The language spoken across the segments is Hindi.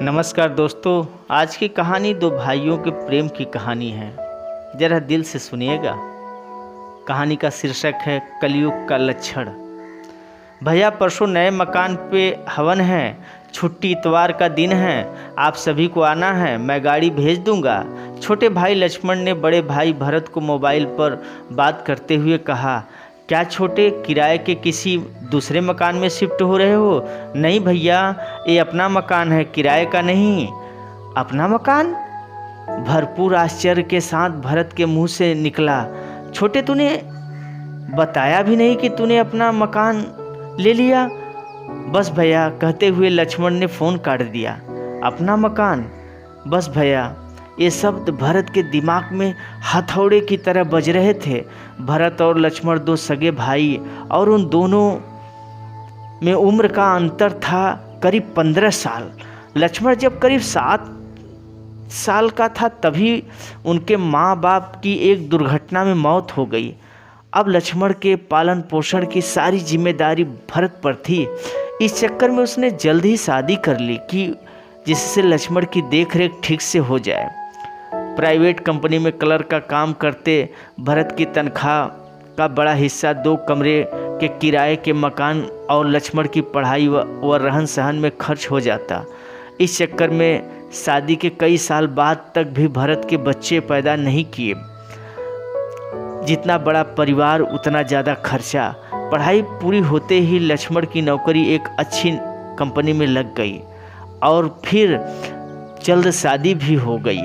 नमस्कार दोस्तों। आज की कहानी दो भाइयों के प्रेम की कहानी है। जरा दिल से सुनिएगा। कहानी का शीर्षक है कलयुग का लक्षण। भैया परसों नए मकान पे हवन है, छुट्टी इतवार का दिन है, आप सभी को आना है, मैं गाड़ी भेज दूंगा। छोटे भाई लक्ष्मण ने बड़े भाई भरत को मोबाइल पर बात करते हुए कहा। क्या छोटे, किराए के किसी दूसरे मकान में शिफ्ट हो रहे हो? नहीं भैया, ये अपना मकान है, किराए का नहीं। अपना मकान? भरपूर आश्चर्य के साथ भरत के मुंह से निकला। छोटे, तूने बताया भी नहीं कि तूने अपना मकान ले लिया। बस भैया, कहते हुए लक्ष्मण ने फ़ोन काट दिया। अपना मकान? बस भैया। ये शब्द भरत के दिमाग में हथौड़े की तरह बज रहे थे। भरत और लक्ष्मण दो सगे भाई और उन दोनों में उम्र का अंतर था करीब 15 साल। लक्ष्मण जब करीब 7 साल का था तभी उनके माँ बाप की एक दुर्घटना में मौत हो गई। अब लक्ष्मण के पालन पोषण की सारी जिम्मेदारी भरत पर थी। इस चक्कर में उसने जल्द ही शादी कर ली कि जिससे लक्ष्मण की देखरेख ठीक से हो जाए। प्राइवेट कंपनी में क्लर्क का काम करते भरत की तनख्वाह का बड़ा हिस्सा 2 कमरे के किराए के मकान और लक्ष्मण की पढ़ाई व रहन सहन में खर्च हो जाता। इस चक्कर में शादी के कई साल बाद तक भी भरत के बच्चे पैदा नहीं किए। जितना बड़ा परिवार उतना ज़्यादा खर्चा। पढ़ाई पूरी होते ही लक्ष्मण की नौकरी एक अच्छी कंपनी में लग गई और फिर जल्द शादी भी हो गई।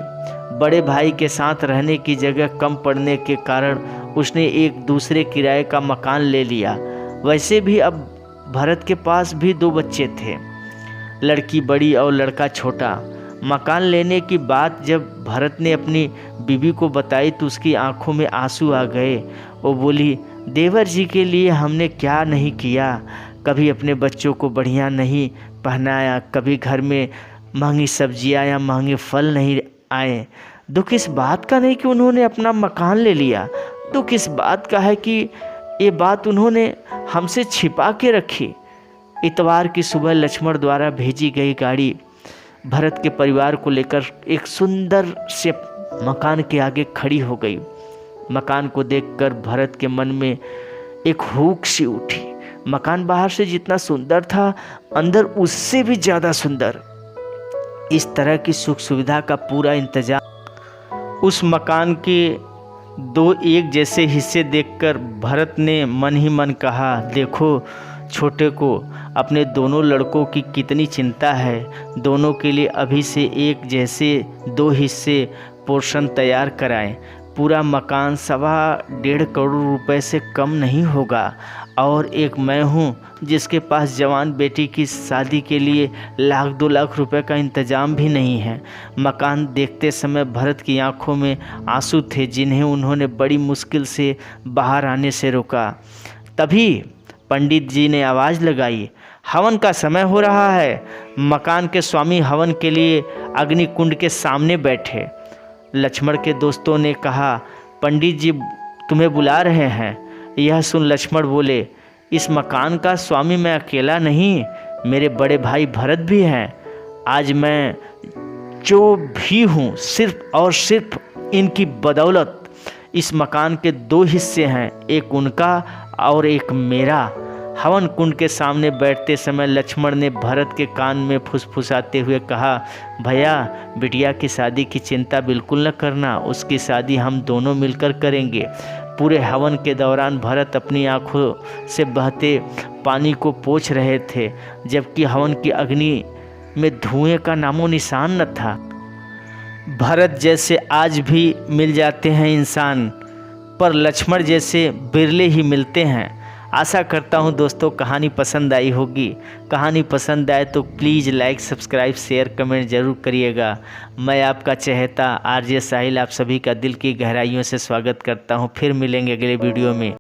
बड़े भाई के साथ रहने की जगह कम पड़ने के कारण उसने एक दूसरे किराए का मकान ले लिया। वैसे भी अब भरत के पास भी 2 बच्चे थे, लड़की बड़ी और लड़का छोटा। मकान लेने की बात जब भरत ने अपनी बीवी को बताई तो उसकी आंखों में आंसू आ गए। वो बोली, देवर जी के लिए हमने क्या नहीं किया। कभी अपने बच्चों को बढ़िया नहीं पहनाया, कभी घर में महंगी सब्जियां या महंगे फल नहीं आए। दुख इस बात का नहीं कि उन्होंने अपना मकान ले लिया, दुख इस बात का है कि ये बात उन्होंने हमसे छिपा के रखी। इतवार की सुबह लक्ष्मण द्वारा भेजी गई गाड़ी भरत के परिवार को लेकर एक सुंदर से मकान के आगे खड़ी हो गई। मकान को देखकर भरत के मन में एक हुक सी उठी। मकान बाहर से जितना सुंदर था, अंदर उससे भी ज़्यादा सुंदर। इस तरह की सुख सुविधा का पूरा इंतजाम। उस मकान के 2 एक जैसे हिस्से देखकर भरत ने मन ही मन कहा, देखो छोटे को अपने दोनों लड़कों की कितनी चिंता है। दोनों के लिए अभी से एक जैसे 2 हिस्से पोर्शन तैयार कराएं। पूरा मकान 1.25 करोड़ रुपए से कम नहीं होगा। और एक मैं हूँ जिसके पास जवान बेटी की शादी के लिए 1-2 लाख रुपए का इंतजाम भी नहीं है। मकान देखते समय भरत की आंखों में आंसू थे जिन्हें उन्होंने बड़ी मुश्किल से बाहर आने से रोका। तभी पंडित जी ने आवाज़ लगाई, हवन का समय हो रहा है। मकान के स्वामी हवन के लिए अग्नि कुंड के सामने बैठे। लक्ष्मण के दोस्तों ने कहा, पंडित जी तुम्हें बुला रहे हैं। यह सुन लक्ष्मण बोले, इस मकान का स्वामी मैं अकेला नहीं, मेरे बड़े भाई भरत भी हैं। आज मैं जो भी हूँ सिर्फ और सिर्फ इनकी बदौलत। इस मकान के 2 हिस्से हैं, एक उनका और एक मेरा। हवन कुंड के सामने बैठते समय लक्ष्मण ने भरत के कान में फुसफुसाते हुए कहा, भैया बिटिया की शादी की चिंता बिल्कुल न करना, उसकी शादी हम दोनों मिलकर करेंगे। पूरे हवन के दौरान भरत अपनी आंखों से बहते पानी को पोंछ रहे थे, जबकि हवन की अग्नि में धुएं का नामो निशान न था। भरत जैसे आज भी मिल जाते हैं इंसान, पर लक्ष्मण जैसे बिरले ही मिलते हैं। आशा करता हूँ दोस्तों कहानी पसंद आई होगी। कहानी पसंद आए तो please like, subscribe, share, comment ज़रूर करिएगा। मैं आपका चहेता आरजे साहिल आप सभी का दिल की गहराइयों से स्वागत करता हूँ। फिर मिलेंगे अगले वीडियो में।